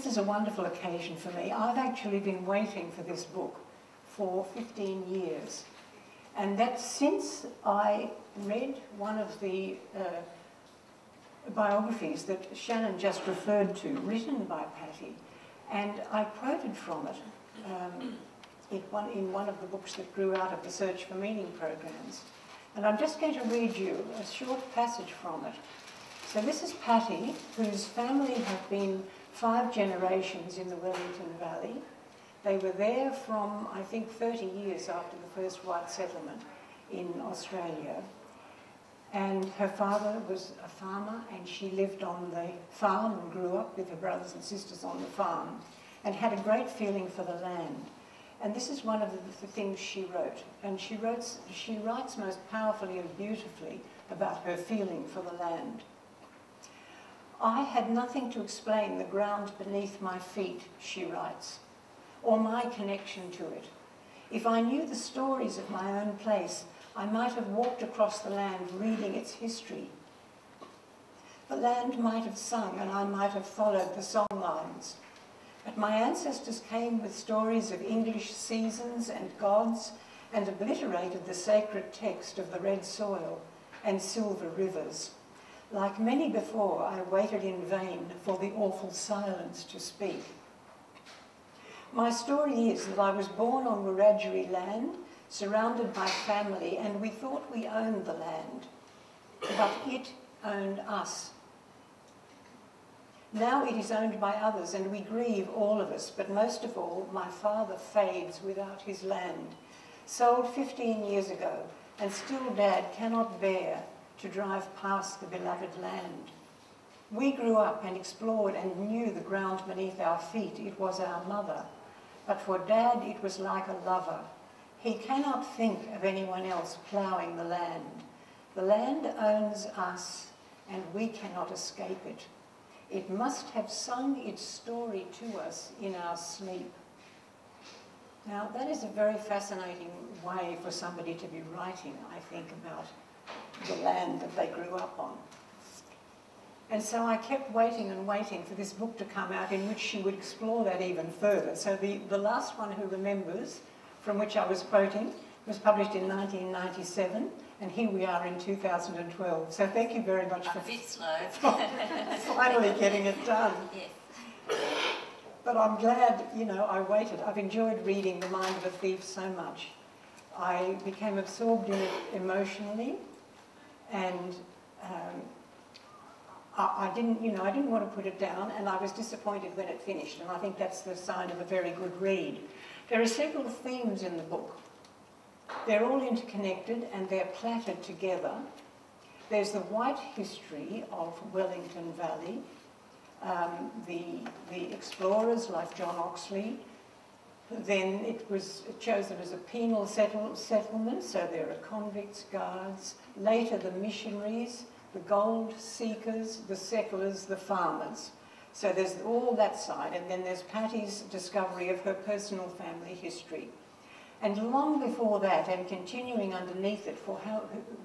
this is a wonderful occasion for me. I've actually been waiting for this book for 15 years. And that's since I read one of the biographies that Shannon just referred to, written by Patti. And I quoted from it in one of the books that grew out of the Search for Meaning programs. And I'm just going to read you a short passage from it. So this is Patti, whose family have been 5 generations in the Wellington Valley. They were there from, I think, 30 years after the first white settlement in Australia. And her father was a farmer, and she lived on the farm and grew up with her brothers and sisters on the farm and had a great feeling for the land. And this is one of the things she wrote. And she writes most powerfully and beautifully about her feeling for the land. I had nothing to explain the ground beneath my feet, she writes, or my connection to it. If I knew the stories of my own place, I might have walked across the land reading its history. The land might have sung and I might have followed the song lines. But my ancestors came with stories of English seasons and gods and obliterated the sacred text of the red soil and silver rivers. Like many before, I waited in vain for the awful silence to speak. My story is that I was born on Wiradjuri land, surrounded by family, and we thought we owned the land, but it owned us. Now it is owned by others, and we grieve, all of us, but most of all, my father fades without his land, sold 15 years ago, and still Dad cannot bear to drive past the beloved land. We grew up and explored and knew the ground beneath our feet. It was our mother. But for Dad, it was like a lover. He cannot think of anyone else ploughing the land. The land owns us, and we cannot escape it. It must have sung its story to us in our sleep. Now, that is a very fascinating way for somebody to be writing, I think, about the land that they grew up on. And so I kept waiting and waiting for this book to come out in which she would explore that even further. So the last one, Who Remembers, from which I was quoting, was published in 1997, and here we are in 2012. So thank you very much for finally getting it done. Yes. But I'm glad, you know, I waited. I've enjoyed reading The Mind of a Thief so much. I became absorbed in it emotionally, and I didn't want to put it down, and I was disappointed when it finished, and I think that's the sign of a very good read. There are several themes in the book. They're all interconnected and they're plaited together. There's the white history of Wellington Valley, the explorers like John Oxley. Then it was chosen as a penal settlement, so there are convicts, guards. Later the missionaries, the gold seekers, the settlers, the farmers. So there's all that side, and then there's Patti's discovery of her personal family history. And long before that, and continuing underneath it for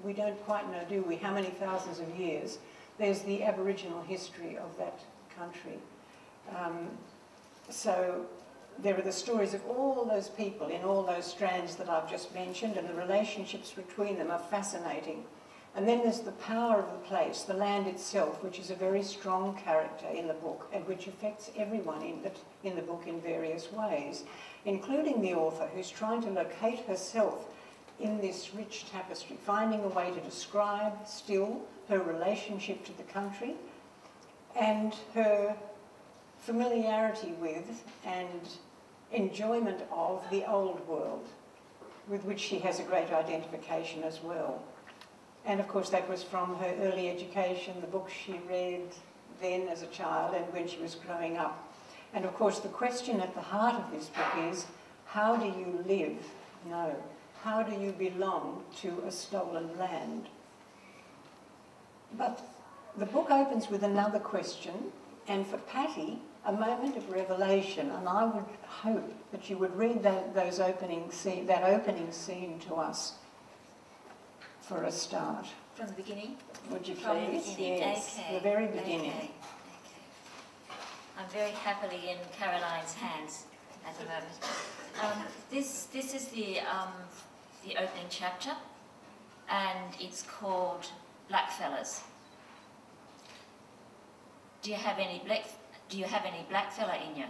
we don't quite know, do we, how many thousands of years, there's the Aboriginal history of that country. So there are the stories of all those people in all those strands that I've just mentioned, and the relationships between them are fascinating. And then there's the power of the place, the land itself, which is a very strong character in the book and which affects everyone in the book in various ways, including the author, who's trying to locate herself in this rich tapestry, finding a way to describe still her relationship to the country and her familiarity with and enjoyment of the old world, with which she has a great identification as well. And of course that was from her early education, the books she read then as a child and when she was growing up. And of course the question at the heart of this book is, how do you live? No, how do you belong to a stolen land? But the book opens with another question, and for Patti, a moment of revelation, and I would hope that you would read that opening scene to us for a start. From the beginning? Would you please? From the beginning, yes, okay. the very beginning. Okay. I'm I'm very happily in Caroline's hands at the moment. This is the opening chapter, and it's called Blackfellas. Do you have any black fella in you?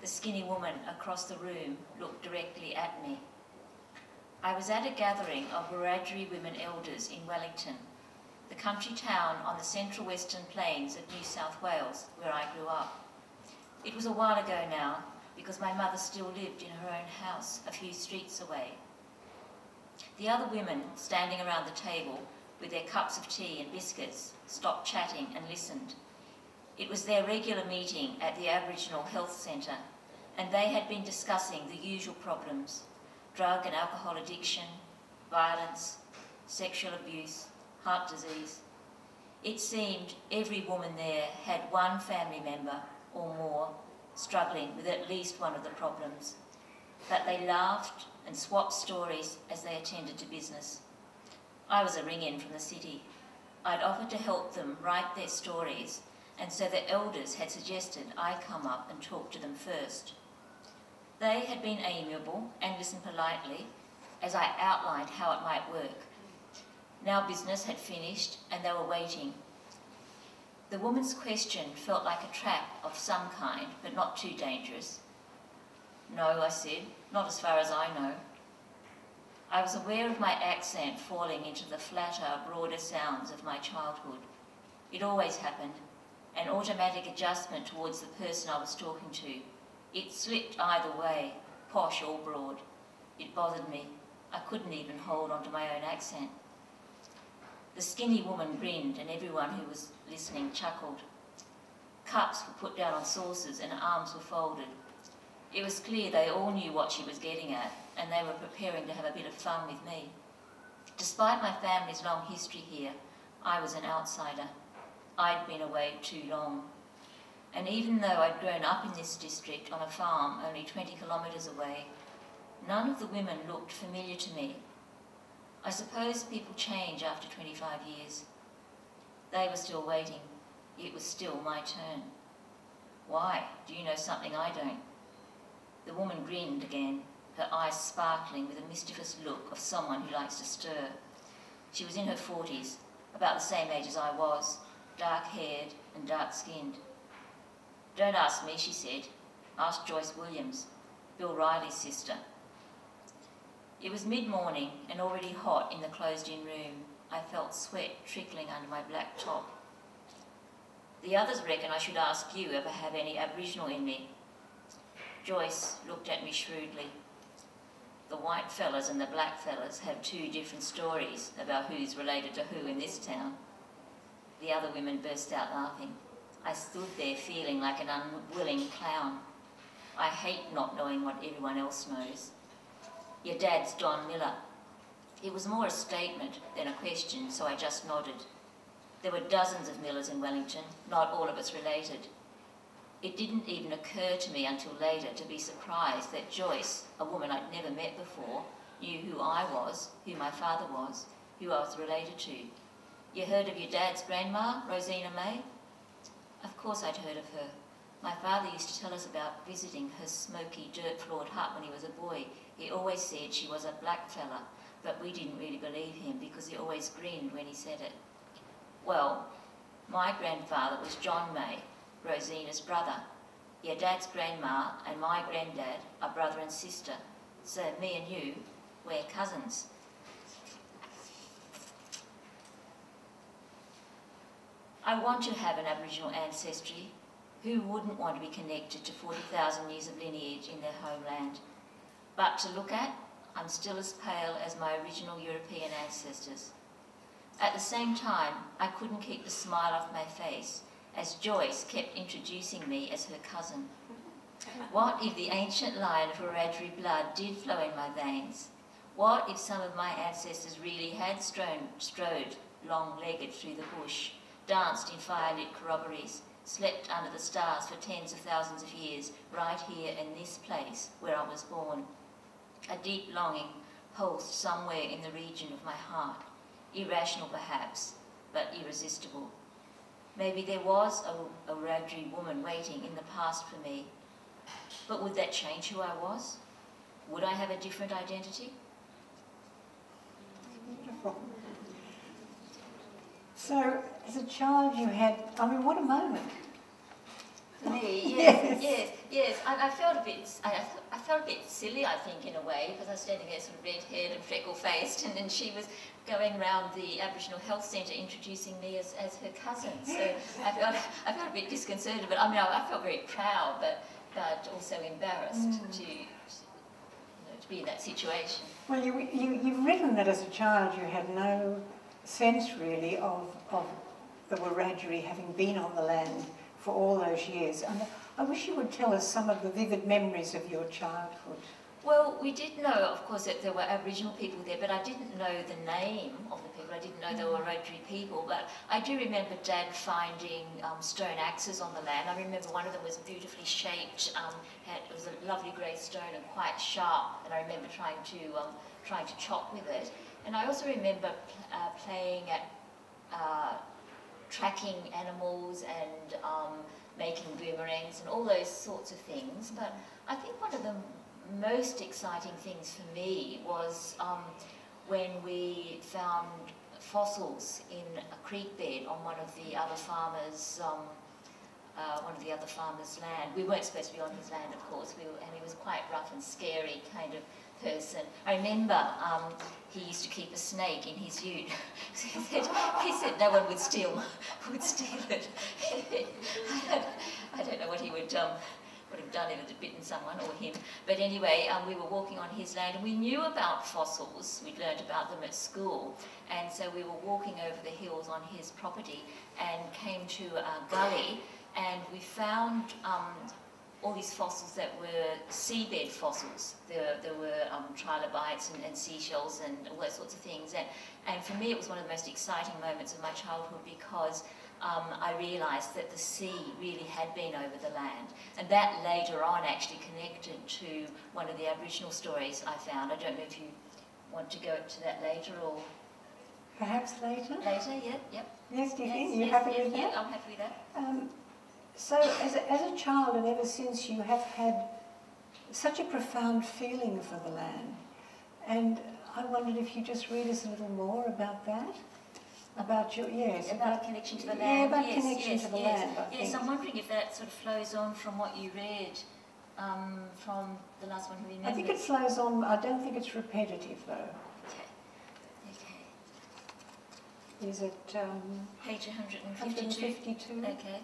The skinny woman across the room looked directly at me. I was at a gathering of Wiradjuri women elders in Wellington, the country town on the central western plains of New South Wales, where I grew up. It was a while ago now, because my mother still lived in her own house a few streets away. The other women standing around the table with their cups of tea and biscuits stopped chatting and listened. It was their regular meeting at the Aboriginal Health Centre, and they had been discussing the usual problems: drug and alcohol addiction, violence, sexual abuse, heart disease. It seemed every woman there had one family member or more struggling with at least one of the problems. But they laughed and swapped stories as they attended to business. I was a ring-in from the city. I'd offered to help them write their stories, and so the elders had suggested I come up and talk to them first. They had been amiable and listened politely as I outlined how it might work. Now business had finished and they were waiting. The woman's question felt like a trap of some kind, but not too dangerous. No, I said, not as far as I know. I was aware of my accent falling into the flatter, broader sounds of my childhood. It always happened, an automatic adjustment towards the person I was talking to. It slipped either way, posh or broad. It bothered me. I couldn't even hold onto my own accent. The skinny woman grinned and everyone who was listening chuckled. Cups were put down on saucers and arms were folded. It was clear they all knew what she was getting at, and they were preparing to have a bit of fun with me. Despite my family's long history here, I was an outsider. I'd been away too long. And even though I'd grown up in this district on a farm only 20 kilometres away, none of the women looked familiar to me. I suppose people change after 25 years. They were still waiting. It was still my turn. Why? Do you know something I don't? The woman grinned again, her eyes sparkling with a mischievous look of someone who likes to stir. She was in her 40s, about the same age as I was, dark-haired and dark-skinned. Don't ask me, she said. Ask Joyce Williams, Bill Riley's sister. It was mid-morning and already hot in the closed-in room. I felt sweat trickling under my black top. The others reckon I should ask you if I have any Aboriginal in me. Joyce looked at me shrewdly. The white fellas and the black fellas have two different stories about who's related to who in this town. The other women burst out laughing. I stood there feeling like an unwilling clown. I hate not knowing what everyone else knows. Your dad's John Miller. It was more a statement than a question, so I just nodded. There were dozens of Millers in Wellington, not all of us related. It didn't even occur to me until later to be surprised that Joyce, a woman I'd never met before, knew who I was, who my father was, who I was related to. You heard of your dad's grandma, Rosina May? Of course I'd heard of her. My father used to tell us about visiting her smoky, dirt-floored hut when he was a boy. He always said she was a black fella, but we didn't really believe him because he always grinned when he said it. Well, my grandfather was John May, Rosina's brother. Your dad's grandma and my granddad are brother and sister, so me and you, we're cousins. I want to have an Aboriginal ancestry. Who wouldn't want to be connected to 40,000 years of lineage in their homeland? But to look at, I'm still as pale as my original European ancestors. At the same time, I couldn't keep the smile off my face as Joyce kept introducing me as her cousin. What if the ancient line of Wiradjuri blood did flow in my veins? What if some of my ancestors really had strode long-legged through the bush, danced in fire-lit corroborees, slept under the stars for tens of thousands of years, right here in this place where I was born? A deep longing pulsed somewhere in the region of my heart, irrational perhaps, but irresistible. Maybe there was a Wiradjuri woman waiting in the past for me. But would that change who I was? Would I have a different identity? Beautiful. So, as a child you had, I mean, what a moment. Me, yes. I felt a bit silly, I think, in a way, because I was standing there sort of red-haired and freckle-faced, and then she was going around the Aboriginal Health Centre introducing me as her cousin. So I felt a bit disconcerted, but I mean, I felt very proud, but also embarrassed to be in that situation. Well, you've written that as a child you had no sense really of the Wiradjuri having been on the land for all those years. And I wish you would tell us some of the vivid memories of your childhood. Well, we did know, of course, that there were Aboriginal people there, but I didn't know the name of the people. I didn't know they were Wiradjuri people, but I do remember Dad finding stone axes on the land. I remember one of them was beautifully shaped. It was a lovely grey stone and quite sharp, and I remember trying to chop with it. And I also remember playing at tracking animals and making boomerangs and all those sorts of things. But I think one of the most exciting things for me was when we found fossils in a creek bed on one of the other farmers' land. We weren't supposed to be on his land, of course, and he was quite rough and scary kind of person. I remember he used to keep a snake in his ute. he said no one would steal it. I don't know what he would have done if it had bitten someone or him. But anyway, we were walking on his land and we knew about fossils. We'd learned about them at school. And so we were walking over the hills on his property and came to a gully, and we found all these fossils that were seabed fossils. There were trilobites and seashells and all those sorts of things. And for me, it was one of the most exciting moments of my childhood because I realised that the sea really had been over the land. And that later on actually connected to one of the Aboriginal stories I found. I don't know if you want to go to that later or... Perhaps later? Later, yep. Yes, do you think? Yes, You're happy with that? Yeah, I'm happy with that. So, as a child and ever since, you have had such a profound feeling for the land. And I wondered if you just read us a little more about that? About your, yes. About connection to the land. Yeah, about connection to the land, I Yes, think. I'm wondering if that sort of flows on from what you read from the last one, who remembers. I think it flows on. I don't think it's repetitive, though. Okay. Is it... Page 152. 152. Okay.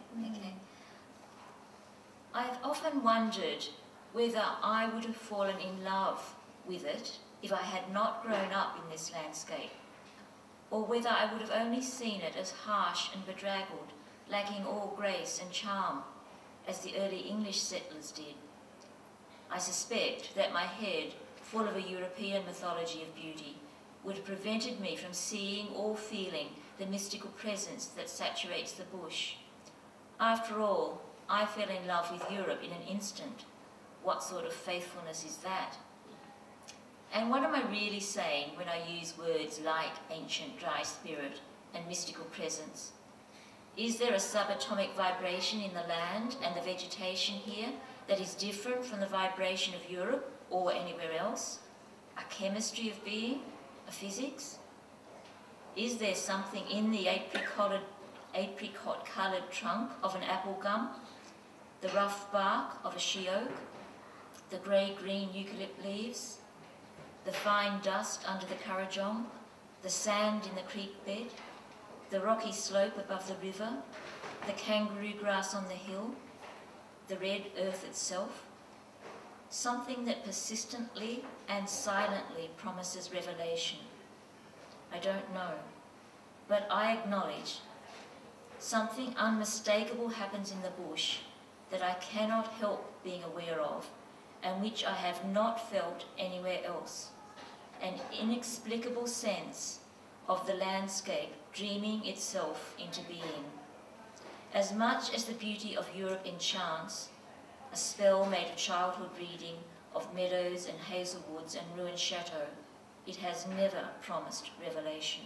I've often wondered whether I would have fallen in love with it if I had not grown up in this landscape, or whether I would have only seen it as harsh and bedraggled, lacking all grace and charm, as the early English settlers did. I suspect that my head, full of a European mythology of beauty, would have prevented me from seeing or feeling the mystical presence that saturates the bush. After all, I fell in love with Europe in an instant. What sort of faithfulness is that? And what am I really saying when I use words like ancient dry spirit and mystical presence? Is there a subatomic vibration in the land and the vegetation here that is different from the vibration of Europe or anywhere else? A chemistry of being? A physics? Is there something in the apricot-coloured trunk of an apple gum, the rough bark of a she oak, the grey-green eucalypt leaves, the fine dust under the currajong, the sand in the creek bed, the rocky slope above the river, the kangaroo grass on the hill, the red earth itself? Something that persistently and silently promises revelation. I don't know, but I acknowledge something unmistakable happens in the bush that I cannot help being aware of, and which I have not felt anywhere else. An inexplicable sense of the landscape dreaming itself into being. As much as the beauty of Europe enchants, a spell made of childhood reading of meadows and hazelwoods and ruined chateaux, it has never promised revelation.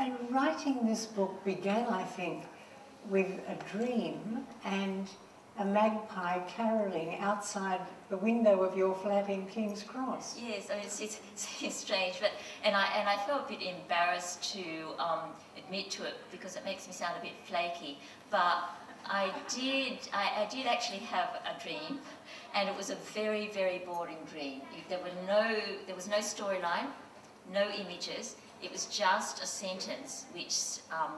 And writing this book began, I think, with a dream and a magpie carolling outside the window of your flat in King's Cross. Yes, I mean, it's strange, but and I felt a bit embarrassed to admit to it because it makes me sound a bit flaky. But I did actually have a dream, and it was a very, very boring dream. There was no storyline, no images. It was just a sentence which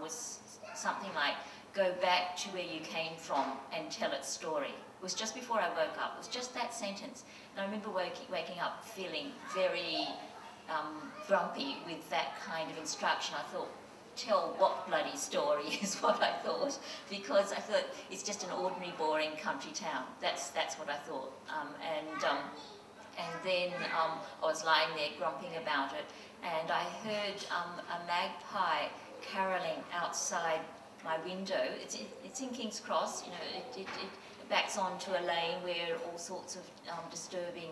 was something like, "Go back to where you came from and tell its story." It was just before I woke up. It was just that sentence. And I remember waking up feeling very grumpy with that kind of instruction. I thought, tell what bloody story is what I thought, because I thought it's just an ordinary, boring country town. That's what I thought. And then I was lying there grumping about it, and I heard a magpie carolling outside my window. It's in King's Cross. You know, it backs onto a lane where all sorts of disturbing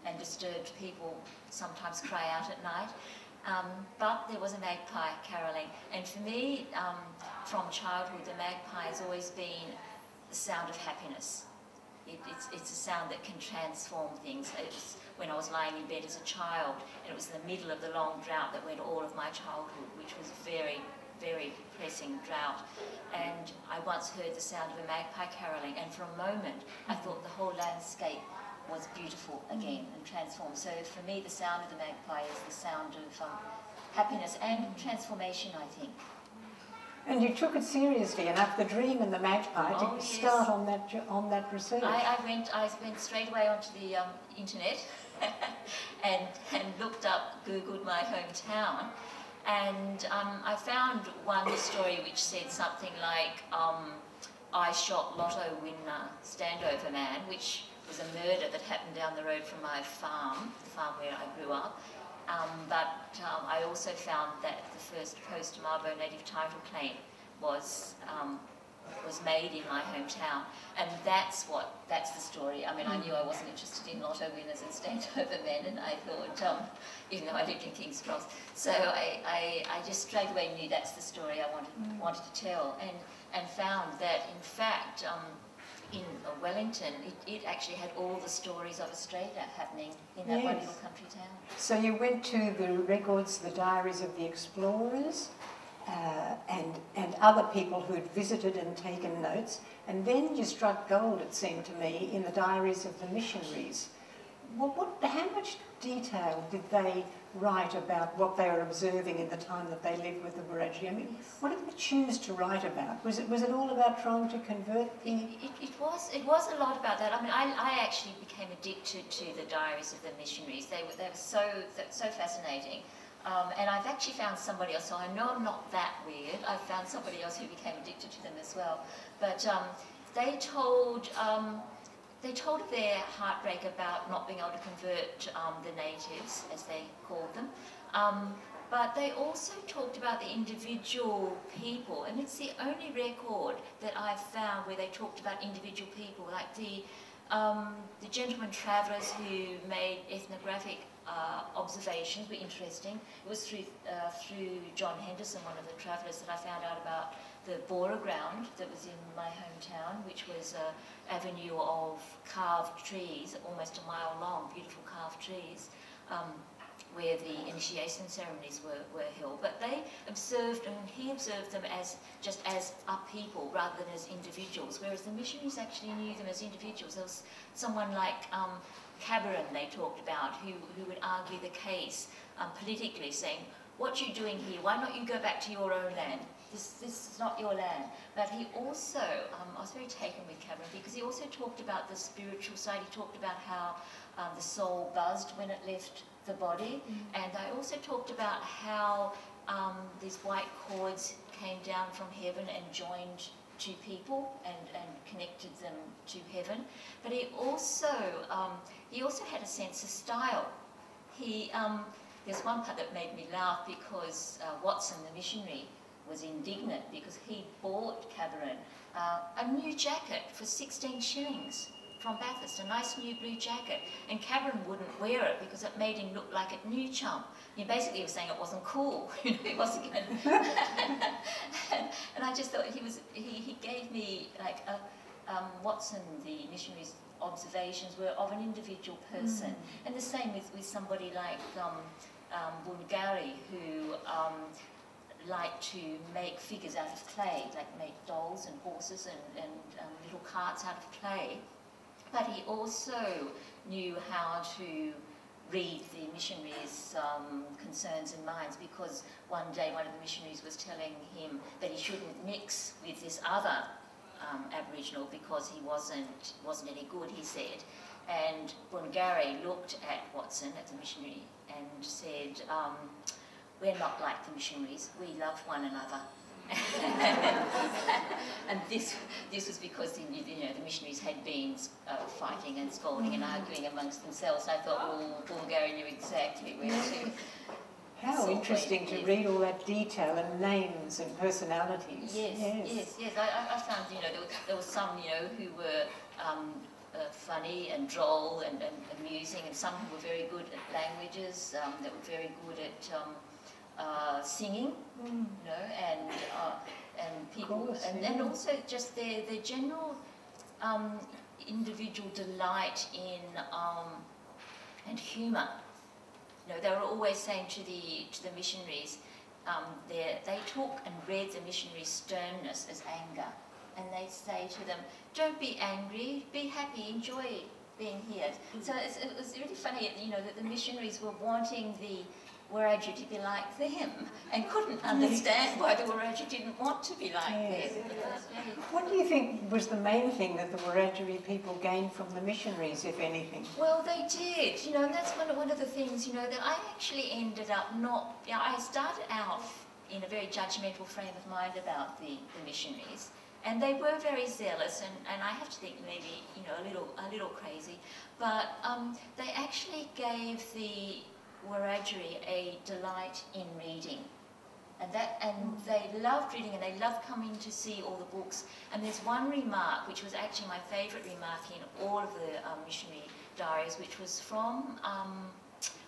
and disturbed people sometimes cry out at night. But there was a magpie carolling, and for me, from childhood, the magpie has always been the sound of happiness. It's a sound that can transform things. It's when I was lying in bed as a child, and it was in the middle of the long drought that went all of my childhood, which was very, very depressing drought. And I once heard the sound of a magpie carolling, and for a moment, I thought the whole landscape was beautiful again and transformed. So for me, the sound of the magpie is the sound of happiness and transformation, I think. And you took it seriously enough, the dream and the magpie, to start on that research. I went straight away onto the internet and looked up, Googled my hometown, and I found one story which said something like, I shot lotto winner Standover Man, which was a murder that happened down the road from my farm, the farm where I grew up. But I also found that the first post-Mabo native title claim was made in my hometown, and that's the story. I mean, I knew I wasn't interested in lotto winners and Standover Men, and I thought, even though I lived in King's Cross, so I just straight away knew that's the story I wanted to tell, and found that in fact in Wellington, it actually had all the stories of Australia happening in that one little country town. So you went to the records, the diaries of the explorers, and other people who'd visited and taken notes, and then you struck gold, it seemed to me, in the diaries of the missionaries. How much detail did they write about what they were observing in the time that they lived with the Wiradjuri? I mean, what did they choose to write about? Was it all about trying to convert the... It was a lot about that. I mean, I actually became addicted to the diaries of the missionaries. They were so fascinating. And I've actually found somebody else, so I know I'm not that weird. I've found somebody else who became addicted to them as well. But they told of their heartbreak about not being able to convert the natives, as they called them. But they also talked about the individual people, and it's the only record that I've found where they talked about individual people, like the gentlemen travellers who made ethnographic observations were interesting. It was through John Henderson, one of the travellers, that I found out about the Bora ground that was in my hometown, which was an avenue of carved trees, almost a mile long, beautiful carved trees, where the initiation ceremonies were held. But they observed, and he observed them as just as a people rather than as individuals, whereas the missionaries actually knew them as individuals. There was someone like Cameron they talked about who would argue the case politically, saying, what are you doing here? Why not you go back to your own land? This is not your land. But he also, I was very taken with Cameron because he also talked about the spiritual side. He talked about how the soul buzzed when it left the body. And I also talked about how these white cords came down from heaven and joined two people and connected them to heaven. But he also had a sense of style. There's one part that made me laugh because Watson, the missionary, was indignant because he bought Cameron a new jacket for 16 shillings from Bathurst, a nice new blue jacket, and Cameron wouldn't wear it because it made him look like a new chump. Basically, he was saying it wasn't cool. He wasn't going and I just thought he gave me like Watson, the missionary's observations were of an individual person, and the same with somebody like Bungari, who liked to make figures out of clay, like make dolls and horses and little carts out of clay. But he also knew how to read the missionaries' concerns and minds, because one day one of the missionaries was telling him that he shouldn't mix with this other Aboriginal because he wasn't any good, he said. And Bungari looked at Watson, at the missionary, and said, we're not like the missionaries, we love one another. And this was because the missionaries had been fighting and scolding and arguing amongst themselves. I thought, well, Bungari knew exactly where to... How interesting to read all that detail and names and personalities. Yes. I found, there were some, who were funny and droll and amusing, and some who were very good at languages, that were very good at singing, and people, course, and also just their general individual delight in and humour. They were always saying to the missionaries, they took and read the missionaries' sternness as anger, and they say to them, "Don't be angry, be happy, enjoy being here." So it was really funny, that the missionaries were wanting the Wiradjuri to be like them, and couldn't understand why the Wiradjuri didn't want to be like them. What do you think was the main thing that the Wiradjuri people gained from the missionaries, if anything? Well, they did, and that's one of the things, that I actually ended up not... I started out in a very judgmental frame of mind about the missionaries, and they were very zealous, and I have to think maybe, a little crazy, but they actually gave the Wiradjuri a delight in reading, and they loved reading, and they loved coming to see all the books. And there's one remark which was actually my favourite remark in all of the missionary diaries, which was from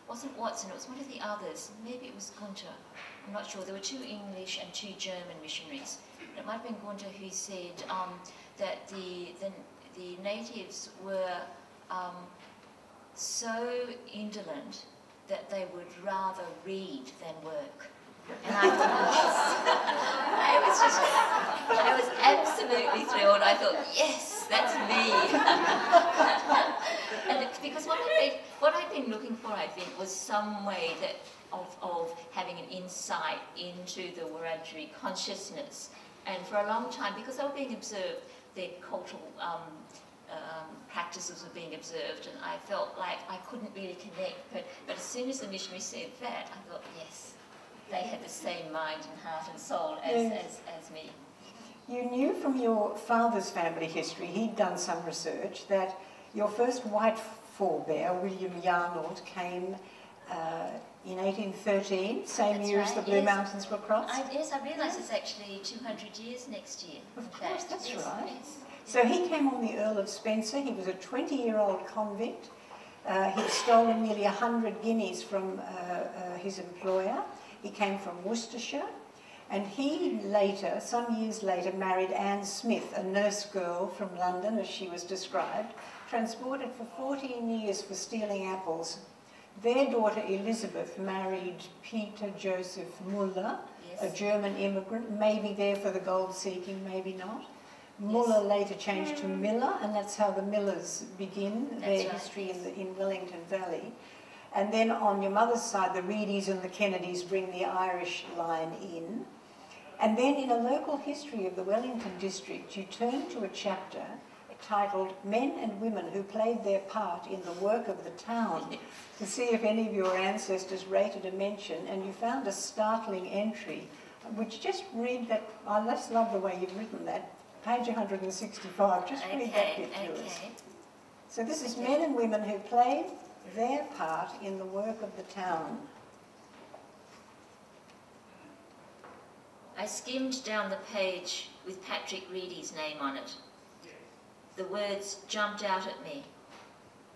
wasn't Watson, it was one of the others, maybe it was Gunter, I'm not sure. There were 2 English and 2 German missionaries. It might have been Gunter who said that the natives were so indolent that they would rather read than work. And I thought, I was absolutely thrilled. I thought, yes, that's me. And it's because what I'd been looking for, I think, was some way of having an insight into the Wiradjuri consciousness. And for a long time, because they were being observed, their cultural practices were being observed, and I felt like I couldn't really connect. But as soon as the missionary said that, I thought, yes, they had the same mind and heart and soul as me. You knew from your father's family history, he'd done some research, that your first white forebear, William Yarnold, came in 1813, same year as the Blue Mountains were crossed? Yes, I realise it's actually 200 years next year. Of course, that's right. Yes. So he came on the Earl of Spencer. He was a 20-year-old convict. He'd stolen nearly 100 guineas from his employer. He came from Worcestershire. And he later, some years later, married Anne Smith, a nurse girl from London, as she was described, transported for 14 years for stealing apples. Their daughter Elizabeth married Peter Joseph Muller, a German immigrant, maybe there for the gold seeking, maybe not. Muller later changed to Miller, and that's how the Millers begin their history in Wellington Valley. And then on your mother's side, the Reedies and the Kennedys bring the Irish line in. And then in a local history of the Wellington district, you turn to a chapter titled Men and Women Who Played Their Part in the Work of the Town to see if any of your ancestors rated a mention, and you found a startling entry, which just read that, I just love the way you've written that, page 165, just read that bit to us. So this is men and women who played their part in the work of the town. I skimmed down the page with Patrick Reedy's name on it. The words jumped out at me.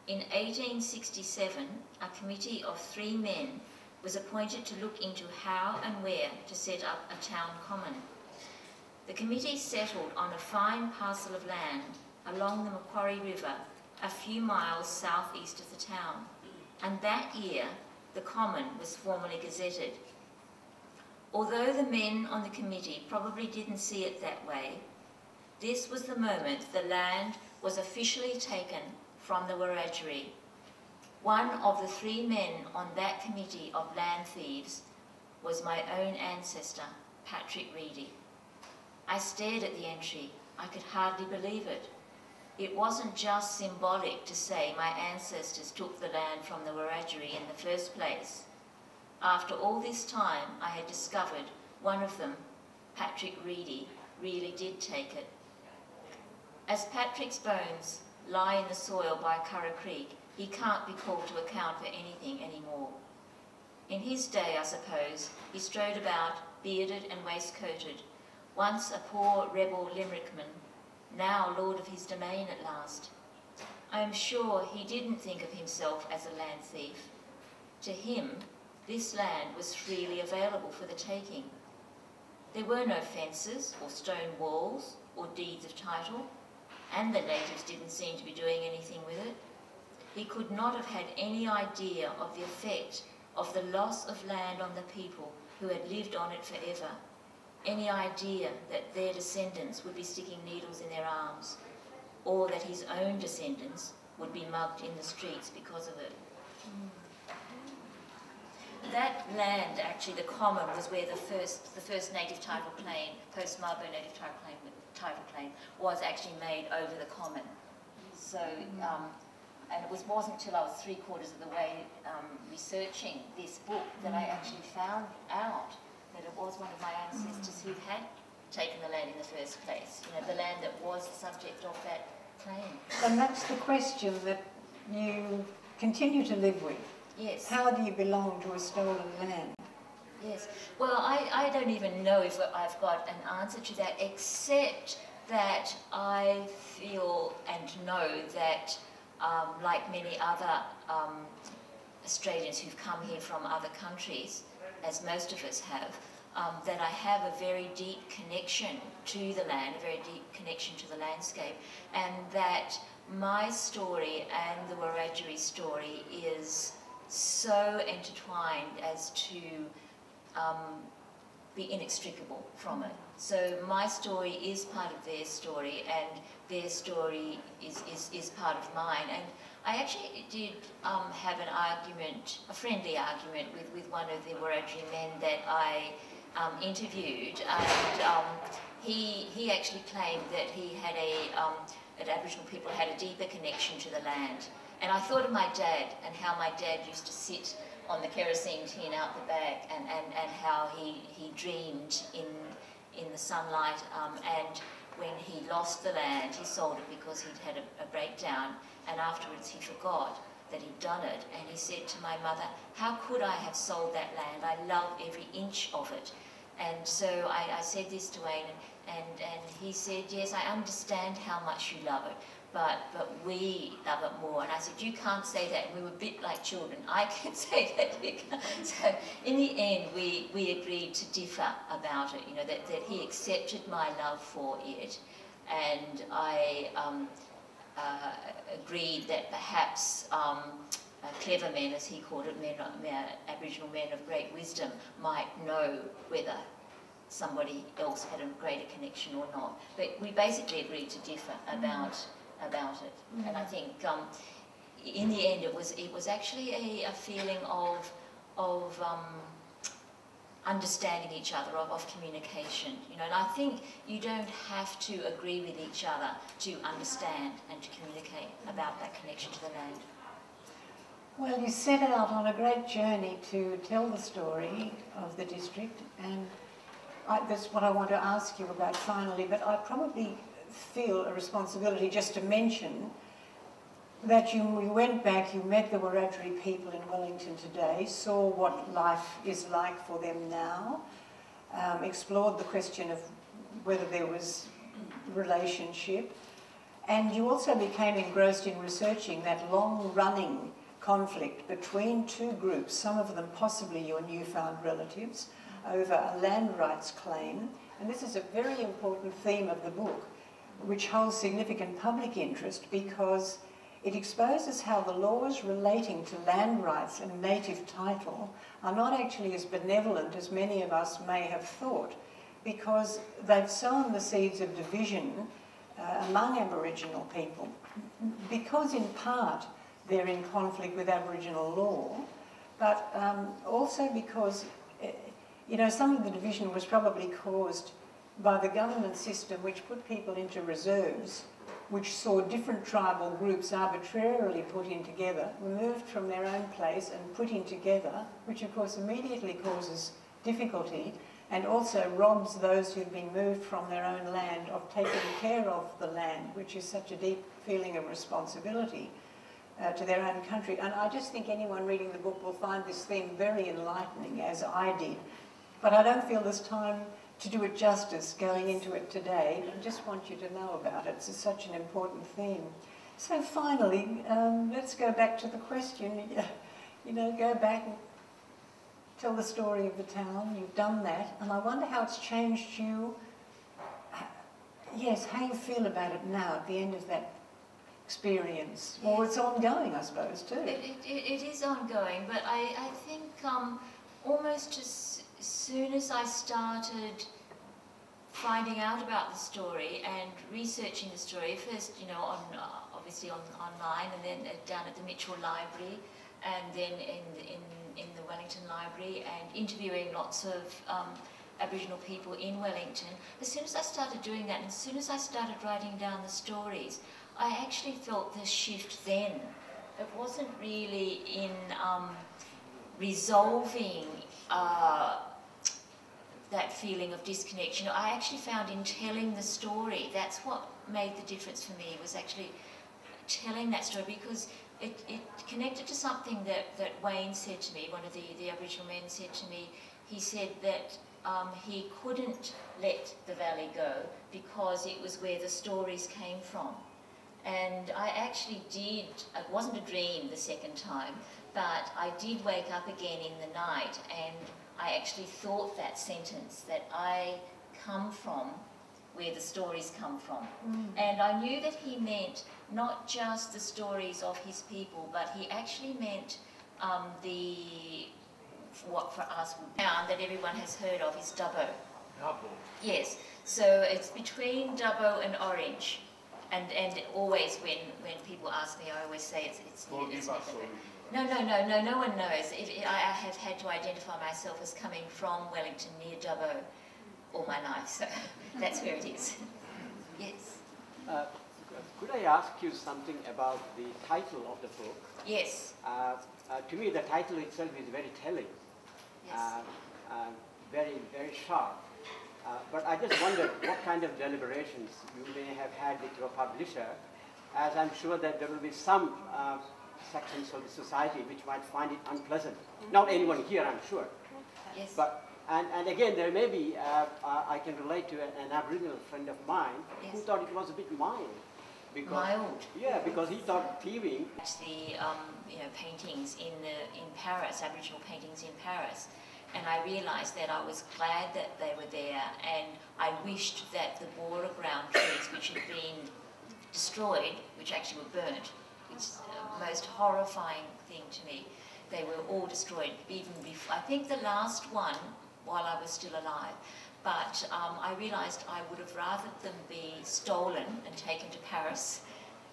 In 1867, a committee of 3 men was appointed to look into how and where to set up a town common. The committee settled on a fine parcel of land along the Macquarie River, a few miles southeast of the town, and that year the common was formally gazetted. Although the men on the committee probably didn't see it that way, this was the moment the land was officially taken from the Wiradjuri. One of the 3 men on that committee of land thieves was my own ancestor, Patrick Reedy. I stared at the entry. I could hardly believe it. It wasn't just symbolic to say my ancestors took the land from the Wiradjuri in the first place. After all this time, I had discovered one of them, Patrick Reedy, really did take it. As Patrick's bones lie in the soil by Curra Creek, he can't be called to account for anything anymore. In his day, I suppose, he strode about, bearded and waistcoated, once a poor rebel Limerickman, now lord of his domain at last. I am sure he didn't think of himself as a land thief. To him, this land was freely available for the taking. There were no fences or stone walls or deeds of title, and the natives didn't seem to be doing anything with it. He could not have had any idea of the effect of the loss of land on the people who had lived on it forever, any idea that their descendants would be sticking needles in their arms, or that his own descendants would be mugged in the streets because of it. That land, actually, the common, was where the first native title claim, post-Mabo native title claim, was actually made over the common. So, and it wasn't until I was 3/4 of the way researching this book that I actually found out that it was one of my ancestors who had taken the land in the first place, you know, the land that was the subject of that claim. And that's the question that you continue to live with. Yes. How do you belong to a stolen land? Yes. Well, I don't even know if I've got an answer to that, except that I feel and know that, like many other Australians who've come here from other countries, as most of us have, that I have a very deep connection to the land, a very deep connection to the landscape, and that my story and the Wiradjuri story is so intertwined as to be inextricable from it. So my story is part of their story, and their story is part of mine. And I actually did have an argument, a friendly argument, with one of the Wiradjuri men that I interviewed, and he actually claimed that he had that Aboriginal people had a deeper connection to the land. And I thought of my dad and how my dad used to sit on the kerosene tin out the back, and how he dreamed in the sunlight, and when he lost the land, he sold it because he'd had a breakdown, and afterwards he forgot that he'd done it, and he said to my mother, how could I have sold that land? I love every inch of it. And so I said this to Wayne, and he said, yes, I understand how much you love it, but we love it more. And I said, you can't say that. And we were a bit like children. I can say that, you can't. So in the end, we agreed to differ about it, you know, that he accepted my love for it, and I agreed that perhaps clever men, as he called it, Aboriginal men of great wisdom, might know whether somebody else had a greater connection or not. But we basically agreed to differ about it. Mm. And I think in the end it was actually a feeling of understanding each other, of communication, you know, and I think you don't have to agree with each other to understand and to communicate about that connection to the land. Well, you set out on a great journey to tell the story of the district, and that's what I want to ask you about finally, but I probably feel a responsibility just to mention that you went back, you met the Wiradjuri people in Wellington today, saw what life is like for them now, explored the question of whether there was relationship, And you also became engrossed in researching that long-running conflict between two groups, some of them possibly your newfound relatives, over a land rights claim. And this is a very important theme of the book, which holds significant public interest because it exposes how the laws relating to land rights and native title are not actually as benevolent as many of us may have thought, because they've sown the seeds of division among Aboriginal people, because in part they're in conflict with Aboriginal law, but also because, you know, some of the division was probably caused by the government system which put people into reserves, which saw different tribal groups arbitrarily put in together, removed from their own place and put in together, which of course immediately causes difficulty and also robs those who've been moved from their own land of taking care of the land, which is such a deep feeling of responsibility to their own country. And I just think anyone reading the book will find this theme very enlightening, as I did. But I don't feel there's time to do it justice going into it today. I just want you to know about it. It's such an important theme. So finally, let's go back to the question. You know, go back and tell the story of the town. You've done that. And I wonder how it's changed you. Yes, how you feel about it now at the end of that experience. Yes. Or it's ongoing, I suppose, too. It is ongoing, but I think almost as soon as I started finding out about the story and researching the story, first, you know, obviously online, and then down at the Mitchell Library, and then in the Wellington Library, and interviewing lots of Aboriginal people in Wellington. As soon as I started doing that, and as soon as I started writing down the stories, I actually felt the shift then. It wasn't really in resolving that feeling of disconnection. I actually found in telling the story, that's what made the difference for me, was actually telling that story, because it connected to something that Wayne said to me, one of the Aboriginal men said to me. He said that he couldn't let the valley go because it was where the stories came from. And I actually did, it wasn't a dream the second time, but I did wake up again in the night, and I actually thought that sentence, that I come from where the stories come from. And I knew that he meant not just the stories of his people, but he actually meant what for us would be that everyone has heard of is Dubbo. Dubbo. Yes, so it's between Dubbo and Orange. And always when people ask me, I always say it's no one knows. I have had to identify myself as coming from Wellington near Dubbo all my life, so that's where it is. Yes. Could I ask you something about the title of the book? Yes. To me, the title itself is very telling. Yes. Very, very sharp. But I just wondered what kind of deliberations you may have had with your publisher, as I'm sure that there will be some sections of the society which might find it unpleasant. Not anyone here, I'm sure. Yes. But and again, there may be, I can relate to an Aboriginal friend of mine who thought it was a bit mild. Because, mild? Yeah, because he thought thieving. The paintings in Paris, Aboriginal paintings in Paris. And I realised that I was glad that they were there, and I wished that the Bora ground trees, which had been destroyed, which actually were burnt, which is the most horrifying thing to me, they were all destroyed, even before, I think the last one, while I was still alive. But I realised I would have rather them be stolen and taken to Paris,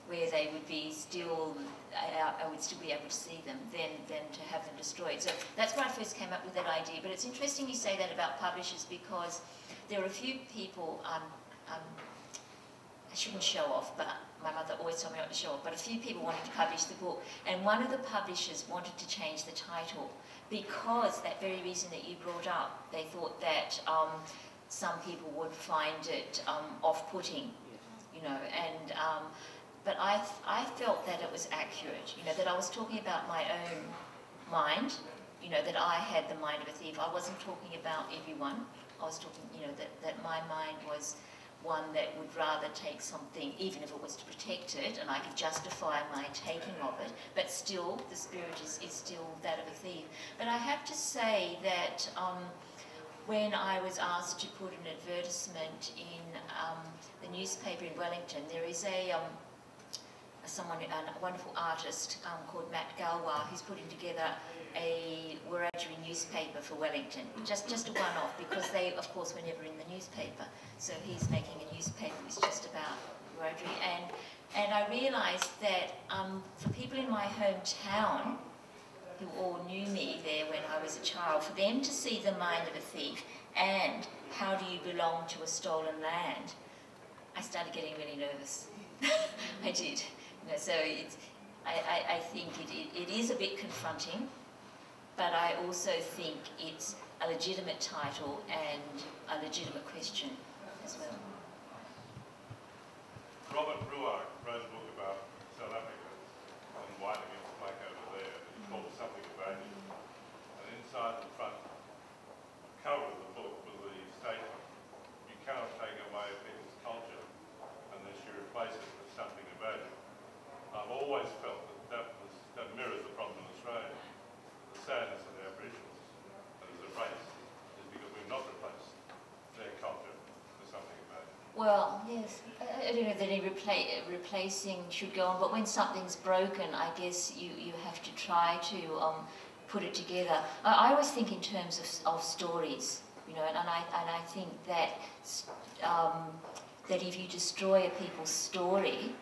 where they would be still, I would still be able to see them, than to have them destroyed. So that's where I first came up with that idea. But it's interesting you say that about publishers, because there are a few people, I shouldn't show off, but my mother always told me not to show off, but a few people wanted to publish the book, and one of the publishers wanted to change the title because that very reason that you brought up. They thought that some people would find it off-putting, you know, and but I felt that it was accurate, you know, that I was talking about my own mind, you know, that I had the mind of a thief. I wasn't talking about everyone. I was talking, you know, that my mind was one that would rather take something, even if it was to protect it, and I could justify my taking of it, but still, the spirit is still that of a thief. But I have to say that when I was asked to put an advertisement in the newspaper in Wellington, there is a wonderful artist called Matt Galwar, who's putting together a Wiradjuri newspaper for Wellington, just a one-off, because they, of course, were never in the newspaper. So he's making a newspaper that's just about Wiradjuri, and I realised that for people in my hometown, who all knew me there when I was a child, for them to see the mind of a thief and how do you belong to a stolen land, I started getting really nervous. I did. So I think it is a bit confronting, but I also think it's a legitimate title and a legitimate question as well. Robert Ruark wrote a book about South Africa and white against black over there. It's called Something About You. And inside the front cover of the book was the statement, you cannot take away people's culture unless you replace it with something about you. I've always felt that mirrors the problem in Australia. The sadness of the Aboriginals as a race is because we've not replaced their culture with something about it. Well, yes, I don't know that any replacing should go on, but when something's broken, I guess you have to try to put it together. I always think in terms of stories, and I think that that if you destroy a people's story,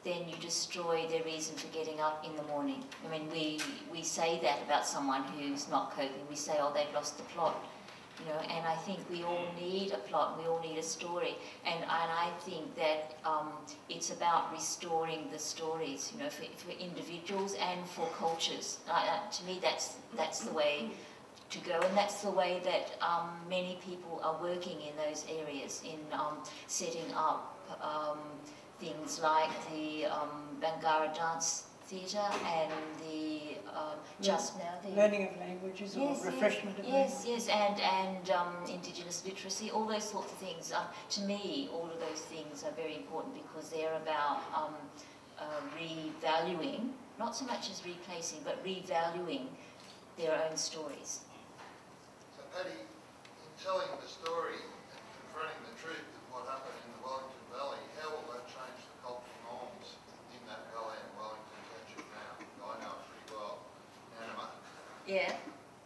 then you destroy their reason for getting up in the morning. I mean, we say that about someone who's not coping. We say, oh, they've lost the plot. And I think we all need a plot, we all need a story, and I think that it's about restoring the stories, for individuals and for cultures. To me, that's the way to go, and that's the way that many people are working in those areas, in setting up things like the Bangarra Dance Theatre and the just now the learning of languages or refreshment of language. Yes, and Indigenous literacy, all those sorts of things. To me, all of those things are very important because they're about revaluing, not so much as replacing, but revaluing their own stories. So, Patti, in telling the story and confronting the truth of what happened in the Wellington Valley, how will that change the cultural norms in that valley and Wellington Township now? I know it pretty well. Nanama. Yeah.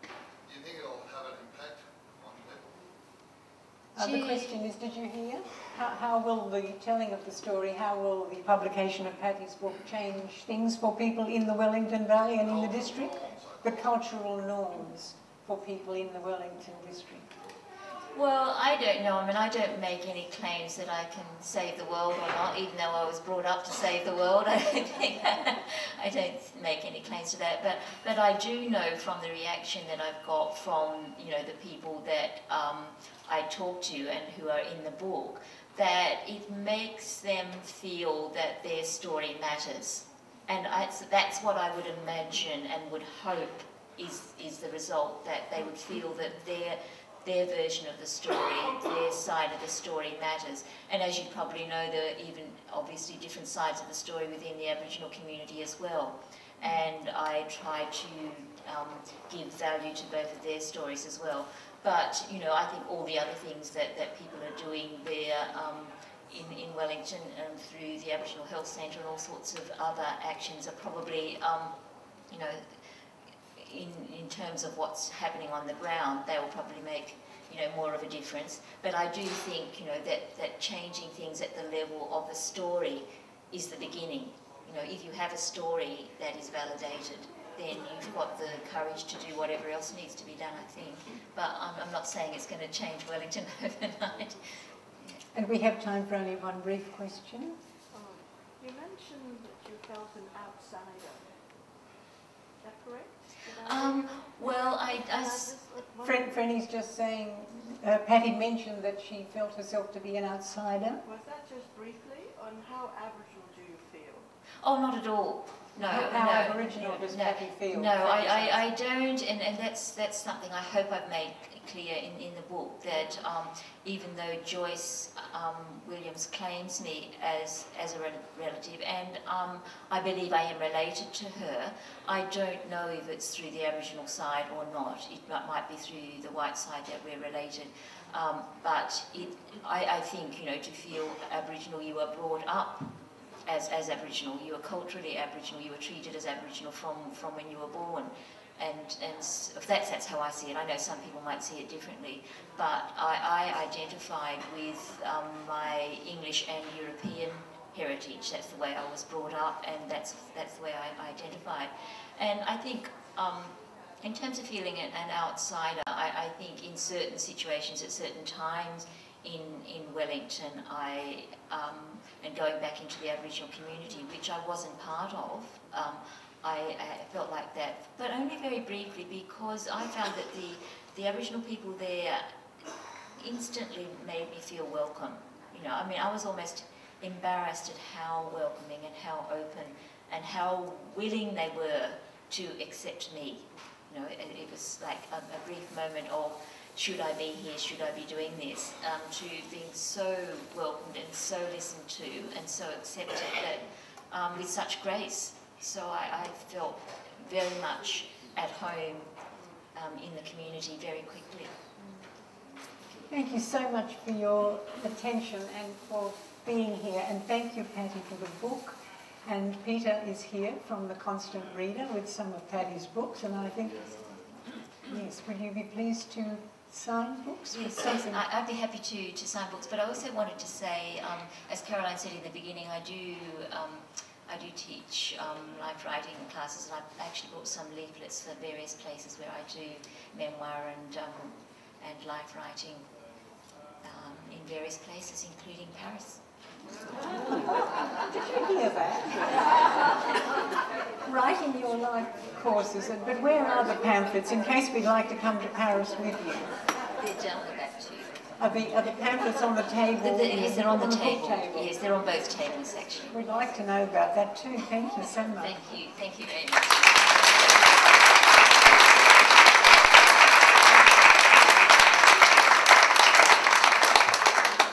Do you think it'll have an impact on people? The question is, did you hear? How will the telling of the story, how will the publication of Patti's book change things for people in the Wellington Valley and in the district? The cultural norms for people in the Wellington district. Well, I don't know. I mean, I don't make any claims that I can save the world or not, even though I was brought up to save the world. I don't make any claims to that. But I do know from the reaction that I've got from, the people that I talk to and who are in the book, that it makes them feel that their story matters. And that's what I would imagine and would hope is the result, that they would feel that their version of the story, their side of the story matters. And as you probably know, there are even obviously different sides of the story within the Aboriginal community as well. And I try to give value to both of their stories as well. But, I think all the other things that people are doing there in Wellington and through the Aboriginal Health Centre and all sorts of other actions are probably, in terms of what's happening on the ground, they will probably make, more of a difference. But I do think, that changing things at the level of the story is the beginning. If you have a story that is validated, then you've got the courage to do whatever else needs to be done, I think. But I'm not saying it's going to change Wellington overnight. And we have time for only one brief question. You mentioned that you felt an outsider. Is that correct? Well, Frenny's just saying, Patti mentioned that she felt herself to be an outsider. Was that just briefly? On how Aboriginal do you feel? Oh, not at all. No, how Aboriginal does Patti feel? No, I don't, and that's something I hope I've made clear in the book that even though Joyce Williams claims me as a relative, and I believe I am related to her, I don't know if it's through the Aboriginal side or not. It might be through the white side that we're related. But I think, you know, to feel Aboriginal, you are brought up as Aboriginal, you are culturally Aboriginal, you are treated as Aboriginal from when you were born. And that's how I see it. I know some people might see it differently, but I identified with my English and European heritage. That's the way I was brought up, and that's the way I identified. And I think in terms of feeling an outsider, I think in certain situations, at certain times in Wellington, and going back into the Aboriginal community, which I wasn't part of, I felt like that, but only very briefly, because I found that the Aboriginal people there instantly made me feel welcome. You know, I mean, I was almost embarrassed at how welcoming and how open and how willing they were to accept me. You know, it was like a brief moment of, should I be here, should I be doing this, to being so welcomed and so listened to and so accepted that with such grace. So I felt very much at home in the community very quickly. Thank you so much for your attention and for being here, and thank you, Patti, for the book. And Peter is here from The Constant Reader with some of Patti's books, and I think, yes, would you be pleased to sign books? Yes, I'd be happy to sign books, but I also wanted to say, as Caroline said in the beginning, I do teach life writing classes, and I've actually brought some leaflets for various places where I do memoir and life writing in various places, including Paris. Did you hear that? Writing your life courses, but where are the pamphlets in case we'd like to come to Paris with you? They're down the back too. Are the pamphlets on the table? Yes, they're on the table. Yes, they're on both tables actually. We'd like to know about that too. Thank you so much. Thank you very much.